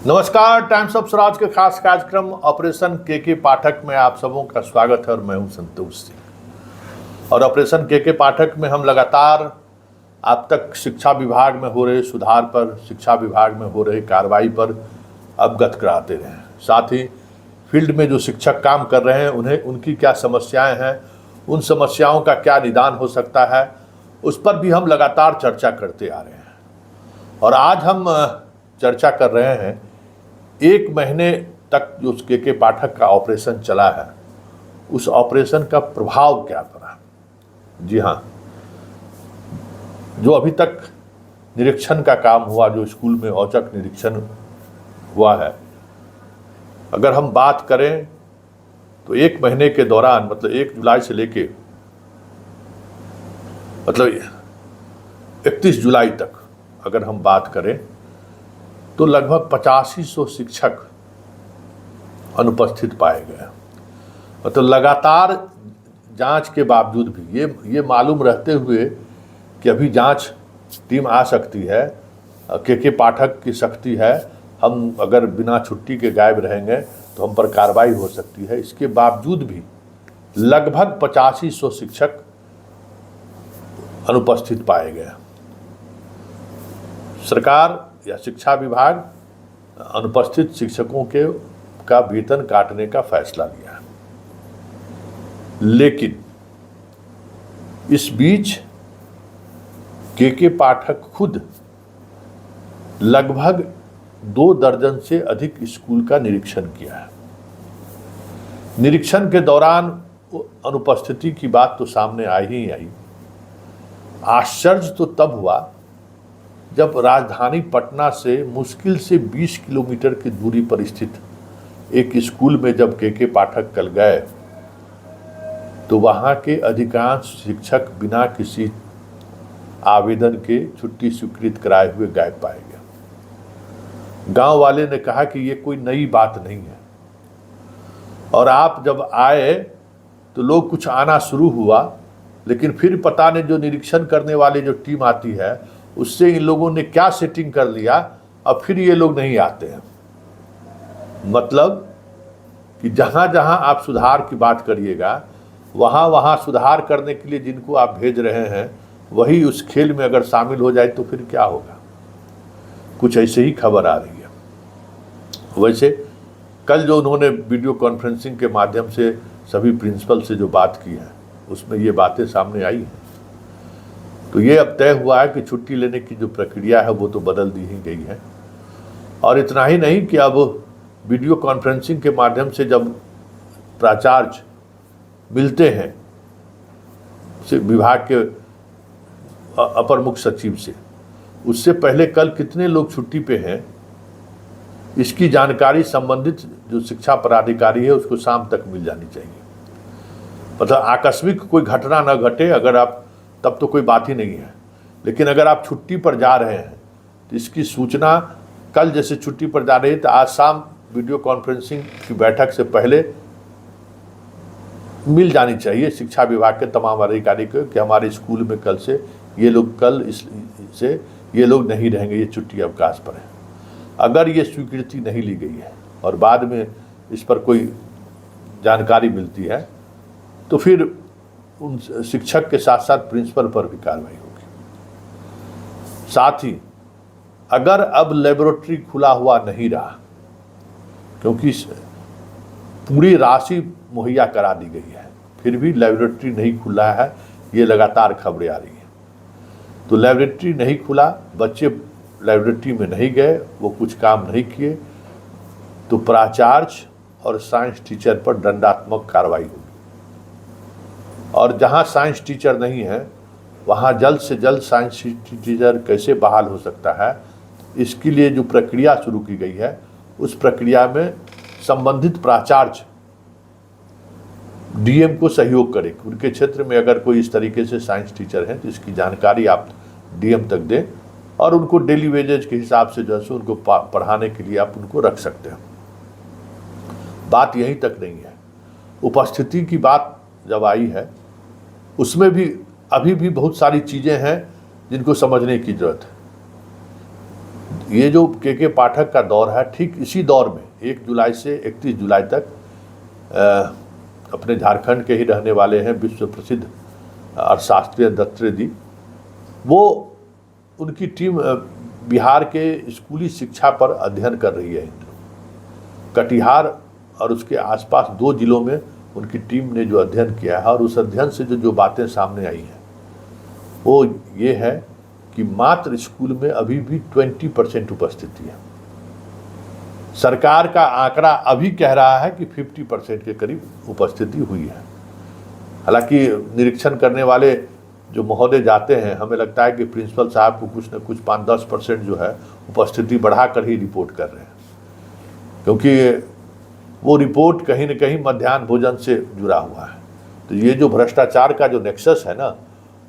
नमस्कार। Times of Swaraj के खास कार्यक्रम ऑपरेशन के पाठक में आप सबों का स्वागत है और मैं हूं संतोष सिंह। और ऑपरेशन के पाठक में हम लगातार अब तक शिक्षा विभाग में हो रहे सुधार पर, शिक्षा विभाग में हो रही कार्रवाई पर अवगत कराते रहे हैं। साथ ही फील्ड में जो शिक्षक काम कर रहे हैं उन्हें उनकी क्या समस्याएं हैं, उन समस्याओं का क्या निदान हो सकता है, उस पर भी हम लगातार चर्चा करते आ रहे हैं। और आज हम चर्चा कर रहे हैं 1 महीने तक जो के पाठक का ऑपरेशन चला है, उस ऑपरेशन का प्रभाव क्या पड़ा। जी हाँ, जो अभी तक निरीक्षण का काम हुआ, जो स्कूल में औचक निरीक्षण हुआ है, अगर हम बात करें तो 1 महीने के दौरान मतलब 1 जुलाई से लेके मतलब 31 जुलाई तक अगर हम बात करें तो लगभग 8500 शिक्षक अनुपस्थित पाए गए। मतलब लगातार जांच के बावजूद भी ये मालूम रहते हुए कि अभी जांच टीम आ सकती है, के पाठक की शक्ति है, हम अगर बिना छुट्टी के गायब रहेंगे तो हम पर कार्रवाई हो सकती है, इसके बावजूद भी लगभग 8500 शिक्षक अनुपस्थित पाए गए। सरकार या शिक्षा विभाग अनुपस्थित शिक्षकों का वेतन काटने का फैसला लिया है। लेकिन इस बीच के पाठक खुद लगभग 2 दर्जन से अधिक स्कूल का निरीक्षण किया है। निरीक्षण के दौरान अनुपस्थिति की बात तो सामने आई ही आई। आश्चर्य तो तब हुआ जब राजधानी पटना से मुश्किल से 20 किलोमीटर की दूरी पर स्थित एक स्कूल में जब के पाठक कल गए तो वहां के अधिकांश शिक्षक बिना किसी आवेदन के छुट्टी स्वीकृत कराए हुए गायब पाए गए। गांव वाले ने कहा कि ये कोई नई बात नहीं है, और आप जब आए तो लोग कुछ आना शुरू हुआ, लेकिन फिर पता नहीं जो निरीक्षण करने वाली जो टीम आती है उससे इन लोगों ने क्या सेटिंग कर लिया, अब फिर ये लोग नहीं आते हैं। मतलब कि जहां जहां आप सुधार की बात करिएगा वहां वहां सुधार करने के लिए जिनको आप भेज रहे हैं वही उस खेल में अगर शामिल हो जाए तो फिर क्या होगा। कुछ ऐसे ही खबर आ रही है। वैसे कल जो उन्होंने वीडियो कॉन्फ्रेंसिंग के माध्यम से सभी प्रिंसिपल से जो बात की है उसमें ये बातें सामने आई हैं। तो ये अब तय हुआ है कि छुट्टी लेने की जो प्रक्रिया है वो तो बदल दी ही गई है। और इतना ही नहीं कि अब वीडियो कॉन्फ्रेंसिंग के माध्यम से जब प्राचार्य मिलते हैं विभाग के अपर मुख्य सचिव से, उससे पहले कल कितने लोग छुट्टी पे हैं इसकी जानकारी संबंधित जो शिक्षा पदाधिकारी है उसको शाम तक मिल जानी चाहिए। मतलब आकस्मिक कोई घटना न घटे अगर आप, तब तो कोई बात ही नहीं है। लेकिन अगर आप छुट्टी पर जा रहे हैं तो इसकी सूचना कल जैसे छुट्टी पर जा रही है तो आज शाम वीडियो कॉन्फ्रेंसिंग की बैठक से पहले मिल जानी चाहिए शिक्षा विभाग के तमाम अधिकारी को कि हमारे स्कूल में कल से ये लोग, कल से ये लोग नहीं रहेंगे, ये छुट्टी अवकाश पर है। अगर ये स्वीकृति नहीं ली गई है और बाद में इस पर कोई जानकारी मिलती है तो फिर उन शिक्षक के साथ साथ प्रिंसिपल पर भी कार्रवाई होगी। साथ ही अगर अब लेबोरेटरी खुला हुआ नहीं रहा, क्योंकि पूरी राशि मुहैया करा दी गई है, फिर भी लेबोरेटरी नहीं खुला है, ये लगातार खबरें आ रही हैं। तो लेबोरेटरी नहीं खुला, बच्चे लेबोरेटरी में नहीं गए, वो कुछ काम नहीं किए, तो प्राचार्य और साइंस टीचर पर दंडात्मक कार्रवाई होगी। और जहां साइंस टीचर नहीं है वहां जल्द से जल्द साइंस टीचर कैसे बहाल हो सकता है, इसके लिए जो प्रक्रिया शुरू की गई है उस प्रक्रिया में संबंधित प्राचार्य डीएम को सहयोग करें। उनके क्षेत्र में अगर कोई इस तरीके से साइंस टीचर हैं तो इसकी जानकारी आप डीएम तक दें और उनको डेली वेजेज के हिसाब से जो है उनको पढ़ाने के लिए आप उनको रख सकते हैं। बात यहीं तक नहीं है, उपस्थिति की बात जब आई है उसमें भी अभी भी बहुत सारी चीज़ें हैं जिनको समझने की जरूरत है। ये जो के पाठक का दौर है, ठीक इसी दौर में 1 जुलाई से 31 जुलाई तक अपने झारखंड के ही रहने वाले हैं विश्व प्रसिद्ध अर्थशास्त्री दत्तात्रेय जी, वो उनकी टीम बिहार के स्कूली शिक्षा पर अध्ययन कर रही है। कटिहार और उसके आसपास 2 जिलों में उनकी टीम ने जो अध्ययन किया है, और उस अध्ययन से जो बातें सामने आई हैं वो ये है कि मात्र स्कूल में अभी भी 20% उपस्थिति है। सरकार का आंकड़ा अभी कह रहा है कि 50% के करीब उपस्थिति हुई है। हालांकि निरीक्षण करने वाले जो महोदय जाते हैं, हमें लगता है कि प्रिंसिपल साहब को कुछ न कुछ 5-10% जो है उपस्थिति बढ़ाकर ही रिपोर्ट कर रहे हैं, क्योंकि वो रिपोर्ट कहीं न कहीं मध्याह्न भोजन से जुड़ा हुआ है। तो ये जो भ्रष्टाचार का जो नेक्सस है ना,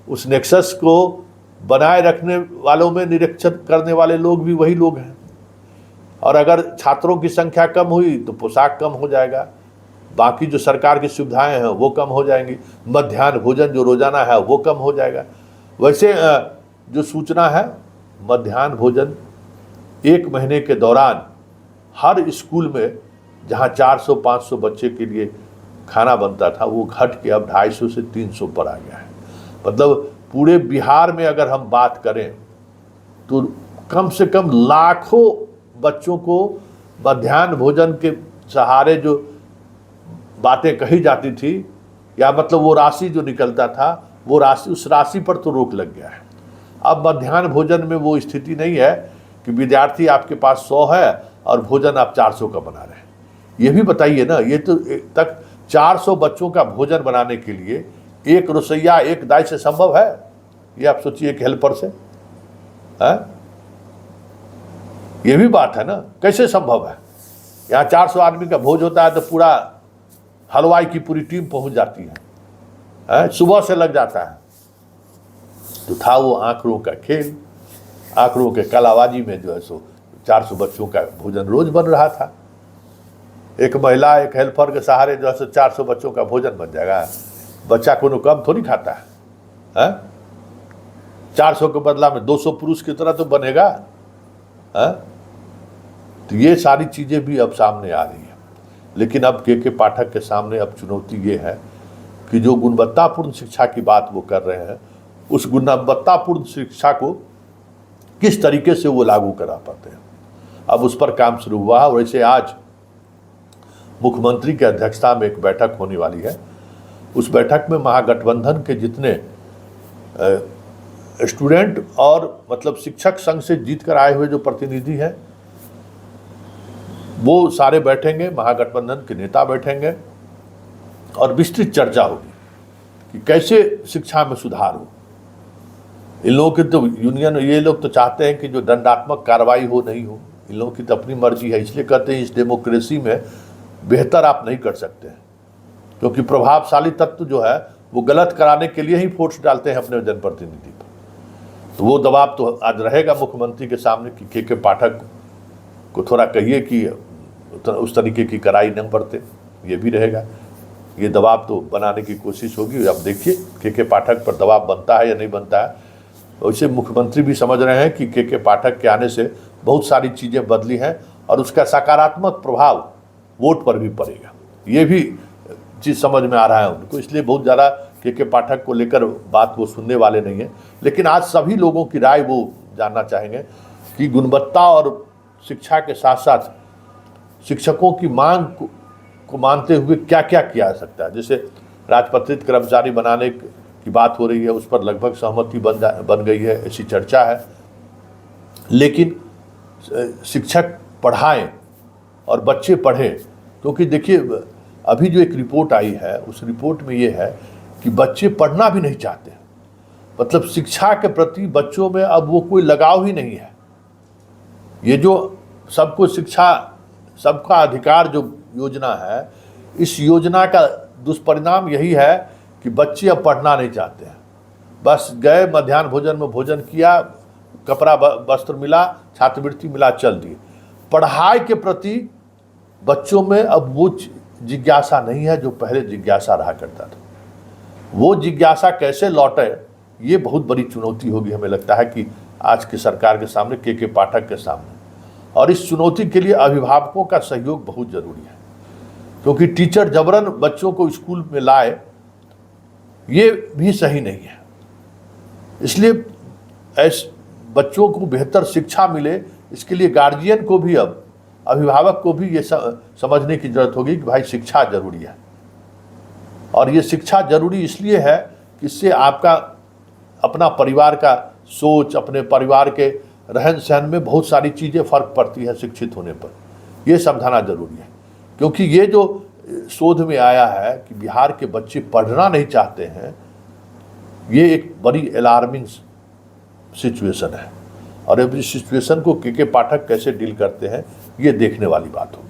उस नेक्सस को बनाए रखने वालों में निरीक्षण करने वाले लोग भी वही लोग हैं। और अगर छात्रों की संख्या कम हुई तो पोशाक कम हो जाएगा, बाकी जो सरकार की सुविधाएं हैं वो कम हो जाएंगी, मध्याह्न भोजन जो रोजाना है वो कम हो जाएगा। वैसे जो सूचना है, मध्याह्न भोजन 1 महीने के दौरान हर स्कूल में जहां 400-500 बच्चे के लिए खाना बनता था, वो घट के अब 250 से 300 पर आ गया है। मतलब पूरे बिहार में अगर हम बात करें तो कम से कम लाखों बच्चों को मध्याह्न भोजन के सहारे जो बातें कही जाती थी, या मतलब वो राशि जो निकलता था, वो राशि, उस राशि पर तो रोक लग गया है। अब मध्याह्न भोजन में वो स्थिति नहीं है कि विद्यार्थी आपके पास 100 है और भोजन आप 400 का बना रहे हैं। ये भी बताइए ना, ये तो तक 400 बच्चों का भोजन बनाने के लिए एक रसोइया, एक दाई से संभव है? ये आप सोचिए, एक हेल्पर से है? ये भी बात है ना, कैसे संभव है? यहाँ 400 आदमी का भोज होता है तो पूरा हलवाई की पूरी टीम पहुंच जाती है, सुबह से लग जाता है। तो था वो आंकड़ों का खेल, आंकड़ों के कलाबाजी में जो है सो 400 बच्चों का भोजन रोज बन रहा था। एक महिला, एक हेल्पर के सहारे जो है सो 400 बच्चों का भोजन बन जाएगा। बच्चा कोनो कम थोड़ी खाता है? 400 के बदला में 200 पुरुष की तरह तो बनेगा। तो ये सारी चीजें भी अब सामने आ रही है। लेकिन अब के पाठक के सामने अब चुनौती ये है कि जो गुणवत्तापूर्ण शिक्षा की बात वो कर रहे हैं, उस गुणवत्तापूर्ण शिक्षा को किस तरीके से वो लागू करा पाते हैं, अब उस पर काम शुरू हुआ है। वैसे आज मुख्यमंत्री की अध्यक्षता में एक बैठक होने वाली है। उस बैठक में महागठबंधन के जितने स्टूडेंट और मतलब शिक्षक संघ से जीत कर आए हुए जो प्रतिनिधि हैं, वो सारे बैठेंगे, महागठबंधन के नेता बैठेंगे और विस्तृत चर्चा होगी कि कैसे शिक्षा में सुधार हो। इन लोगों की तो यूनियन, ये लोग तो चाहते हैं कि जो दंडात्मक कार्रवाई हो नहीं हो। इन लोगों की तो अपनी मर्जी है, इसलिए कहते हैं इस डेमोक्रेसी में बेहतर आप नहीं कर सकते हैं, क्योंकि प्रभावशाली तत्व जो है वो गलत कराने के लिए ही फोर्स डालते हैं अपने जनप्रतिनिधि पर। तो वो दबाव तो आज रहेगा मुख्यमंत्री के सामने कि के पाठक को थोड़ा कहिए कि उस तरीके की कड़ाई न बरते, ये भी रहेगा। ये दबाव तो बनाने की कोशिश होगी। अब देखिए के पाठक पर दबाव बनता है या नहीं बनता है। वैसे मुख्यमंत्री भी समझ रहे हैं कि के पाठक के आने से बहुत सारी चीज़ें बदली हैं और उसका सकारात्मक प्रभाव वोट पर भी पड़ेगा, ये भी चीज़ समझ में आ रहा है उनको। इसलिए बहुत ज़्यादा के पाठक को लेकर बात वो सुनने वाले नहीं हैं। लेकिन आज सभी लोगों की राय वो जानना चाहेंगे कि गुणवत्ता और शिक्षा के साथ साथ शिक्षकों की मांग को मानते हुए क्या क्या किया जा सकता है। जैसे राजपत्रित कर्मचारी बनाने की बात हो रही है, उस पर लगभग सहमति बन गई है, ऐसी चर्चा है। लेकिन शिक्षक पढ़ाएं और बच्चे पढ़ें, क्योंकि देखिए अभी जो एक रिपोर्ट आई है, उस रिपोर्ट में ये है कि बच्चे पढ़ना भी नहीं चाहते। मतलब शिक्षा के प्रति बच्चों में अब वो कोई लगाव ही नहीं है। ये जो सबको शिक्षा, सबका अधिकार जो योजना है, इस योजना का दुष्परिणाम यही है कि बच्चे अब पढ़ना नहीं चाहते हैं। बस गए, मध्याह्न भोजन में भोजन किया, कपड़ा वस्त्र मिला, छात्रवृत्ति मिला, चल दिए। पढ़ाई के प्रति बच्चों में अब वो जिज्ञासा नहीं है जो पहले जिज्ञासा रहा करता था। वो जिज्ञासा कैसे लौटे, ये बहुत बड़ी चुनौती होगी हमें लगता है कि आज की सरकार के सामने, के पाठक के सामने। और इस चुनौती के लिए अभिभावकों का सहयोग बहुत जरूरी है, क्योंकि टीचर जबरन बच्चों को स्कूल में लाए ये भी सही नहीं है। इसलिए ऐसे बच्चों को बेहतर शिक्षा मिले, इसके लिए गार्जियन को भी, अब अभिभावक को भी ये समझने की जरूरत होगी कि भाई शिक्षा जरूरी है। और ये शिक्षा जरूरी इसलिए है कि इससे आपका अपना परिवार का सोच, अपने परिवार के रहन सहन में बहुत सारी चीज़ें फ़र्क पड़ती है शिक्षित होने पर। ये समझाना जरूरी है, क्योंकि ये जो शोध में आया है कि बिहार के बच्चे पढ़ना नहीं चाहते हैं, ये एक बड़ी अलार्मिंग सिचुएशन है। और अब इस सिचुएशन को के पाठक कैसे डील करते हैं, ये देखने वाली बात होगी।